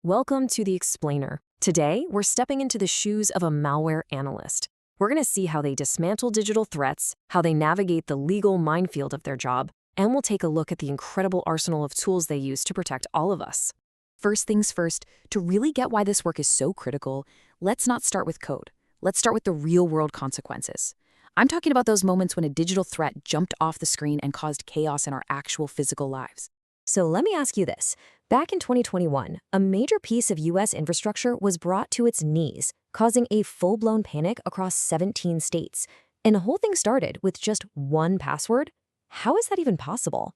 Welcome to The Explainer. Today, we're stepping into the shoes of a malware analyst. We're going to see how they dismantle digital threats, how they navigate the legal minefield of their job, and we'll take a look at the incredible arsenal of tools they use to protect all of us. First things first, to really get why this work is so critical, let's not start with code. Let's start with the real-world consequences. I'm talking about those moments when a digital threat jumped off the screen and caused chaos in our actual physical lives. So let me ask you this. Back in 2021, a major piece of U.S. infrastructure was brought to its knees, causing a full-blown panic across 17 states. And the whole thing started with just one password? How is that even possible?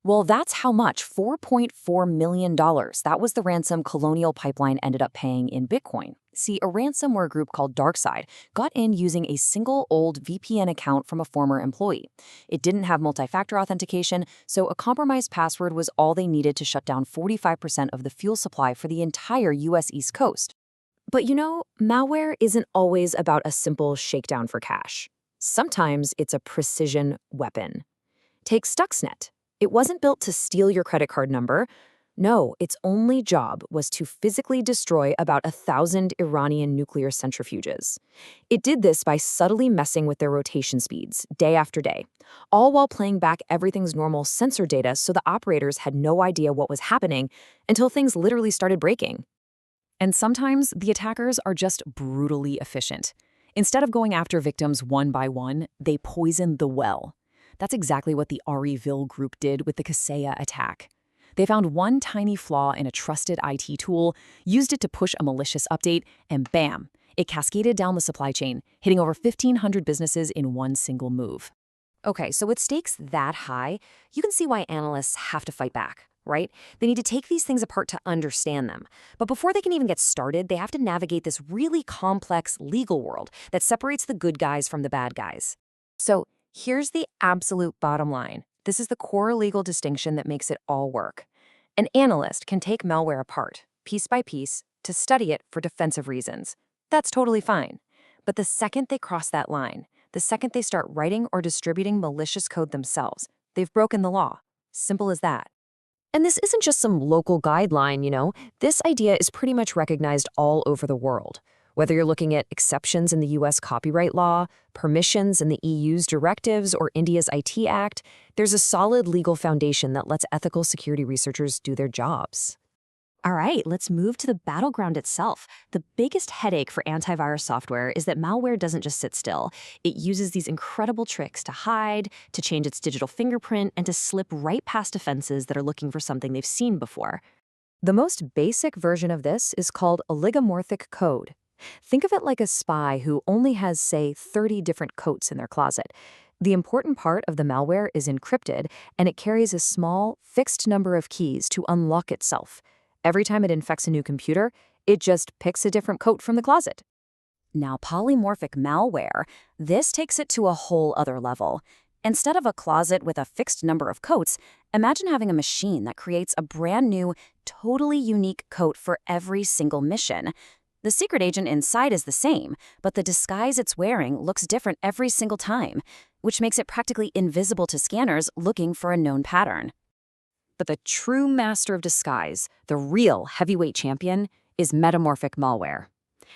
Well, that's how much, $4.4 million. That was the ransom Colonial Pipeline ended up paying in Bitcoin. See, a ransomware group called DarkSide got in using a single old VPN account from a former employee. It didn't have multi-factor authentication, so a compromised password was all they needed to shut down 45% of the fuel supply for the entire U.S. East Coast. But you know, malware isn't always about a simple shakedown for cash. Sometimes it's a precision weapon. Take Stuxnet. It wasn't built to steal your credit card number. No, its only job was to physically destroy about 1,000 Iranian nuclear centrifuges. It did this by subtly messing with their rotation speeds, day after day, all while playing back everything's normal sensor data so the operators had no idea what was happening until things literally started breaking. And sometimes the attackers are just brutally efficient. Instead of going after victims one by one, they poison the well. That's exactly what the REvil group did with the Kaseya attack. They found one tiny flaw in a trusted IT tool, used it to push a malicious update, and bam, it cascaded down the supply chain, hitting over 1,500 businesses in one single move. Okay, so with stakes that high, you can see why analysts have to fight back, right? They need to take these things apart to understand them. But before they can even get started, they have to navigate this really complex legal world that separates the good guys from the bad guys. So here's the absolute bottom line. This is the core legal distinction that makes it all work. An analyst can take malware apart, piece by piece, to study it for defensive reasons. That's totally fine. But the second they cross that line, the second they start writing or distributing malicious code themselves, they've broken the law. Simple as that. And this isn't just some local guideline, you know. This idea is pretty much recognized all over the world. Whether you're looking at exceptions in the U.S. copyright law, permissions in the EU's directives, or India's IT Act, there's a solid legal foundation that lets ethical security researchers do their jobs. All right, let's move to the battleground itself. The biggest headache for antivirus software is that malware doesn't just sit still. It uses these incredible tricks to hide, to change its digital fingerprint, and to slip right past defenses that are looking for something they've seen before. The most basic version of this is called oligomorphic code. Think of it like a spy who only has, say, 30 different coats in their closet. The important part of the malware is encrypted, and it carries a small, fixed number of keys to unlock itself. Every time it infects a new computer, it just picks a different coat from the closet. Now, polymorphic malware, this takes it to a whole other level. Instead of a closet with a fixed number of coats, imagine having a machine that creates a brand new, totally unique coat for every single mission. The secret agent inside is the same, but the disguise it's wearing looks different every single time, which makes it practically invisible to scanners looking for a known pattern. But the true master of disguise, the real heavyweight champion, is metamorphic malware.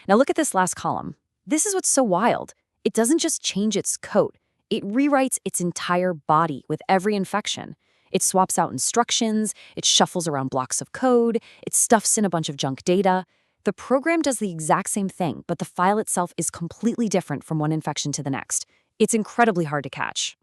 Now look at this last column. This is what's so wild. It doesn't just change its coat. It rewrites its entire body with every infection. It swaps out instructions, it shuffles around blocks of code, it stuffs in a bunch of junk data. The program does the exact same thing, but the file itself is completely different from one infection to the next. It's incredibly hard to catch.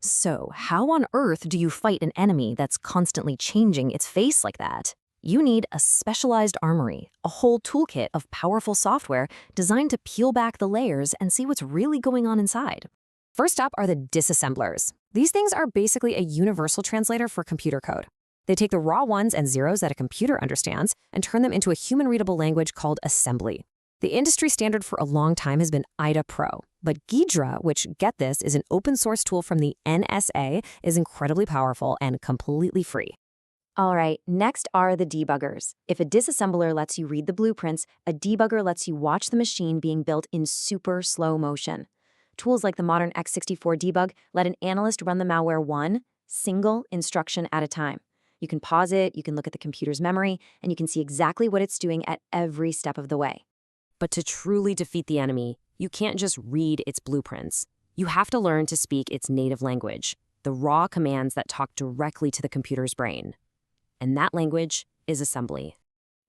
So, how on earth do you fight an enemy that's constantly changing its face like that? You need a specialized armory, a whole toolkit of powerful software designed to peel back the layers and see what's really going on inside. First up are the disassemblers. These things are basically a universal translator for computer code. They take the raw ones and zeros that a computer understands and turn them into a human-readable language called assembly. The industry standard for a long time has been IDA Pro, but Ghidra, which, get this, is an open-source tool from the NSA, is incredibly powerful and completely free. All right, next are the debuggers. If a disassembler lets you read the blueprints, a debugger lets you watch the machine being built in super slow motion. Tools like the modern x64 debug let an analyst run the malware one single instruction at a time. You can pause it, you can look at the computer's memory, and you can see exactly what it's doing at every step of the way. But to truly defeat the enemy, you can't just read its blueprints. You have to learn to speak its native language, the raw commands that talk directly to the computer's brain. And that language is assembly.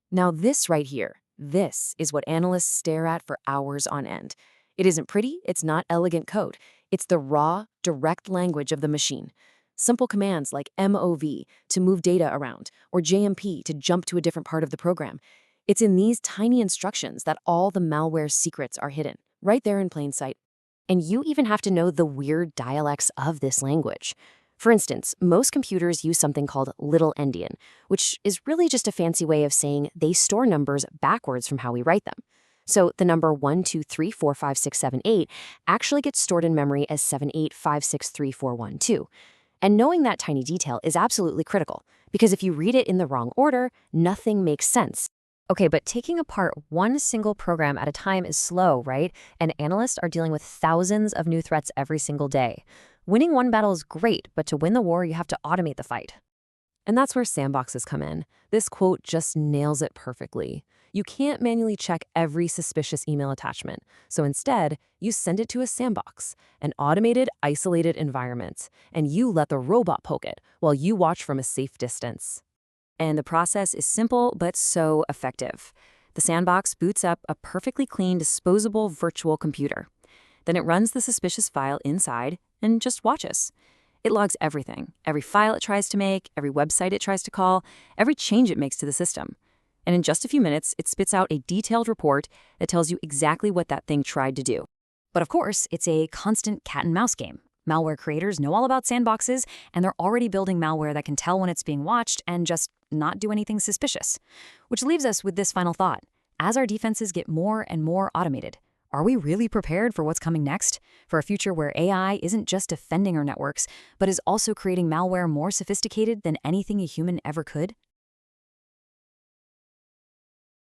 Now this right here, this is what analysts stare at for hours on end. It isn't pretty, it's not elegant code. It's the raw, direct language of the machine. Simple commands like MOV to move data around, or JMP to jump to a different part of the program. It's in these tiny instructions that all the malware's secrets are hidden, right there in plain sight. And you even have to know the weird dialects of this language. For instance, most computers use something called Little Endian, which is really just a fancy way of saying they store numbers backwards from how we write them. So the number 1, 2, 3, 4, 5, 6, 7, 8 actually gets stored in memory as 7, 8, 5, 6, 3, 4, 1, 2. And knowing that tiny detail is absolutely critical, because if you read it in the wrong order, nothing makes sense. Okay, but taking apart one single program at a time is slow, right? And analysts are dealing with thousands of new threats every single day. Winning one battle is great, but to win the war, you have to automate the fight. And that's where sandboxes come in. This quote just nails it perfectly. You can't manually check every suspicious email attachment. So instead, you send it to a sandbox, an automated, isolated environment, and you let the robot poke it while you watch from a safe distance. And the process is simple, but so effective. The sandbox boots up a perfectly clean, disposable virtual computer. Then it runs the suspicious file inside and just watches. It logs everything, every file it tries to make, every website it tries to call, every change it makes to the system. And in just a few minutes, it spits out a detailed report that tells you exactly what that thing tried to do. But of course, it's a constant cat and mouse game. Malware creators know all about sandboxes, and they're already building malware that can tell when it's being watched and just not do anything suspicious. Which leaves us with this final thought. As our defenses get more and more automated, are we really prepared for what's coming next? For a future where AI isn't just defending our networks, but is also creating malware more sophisticated than anything a human ever could?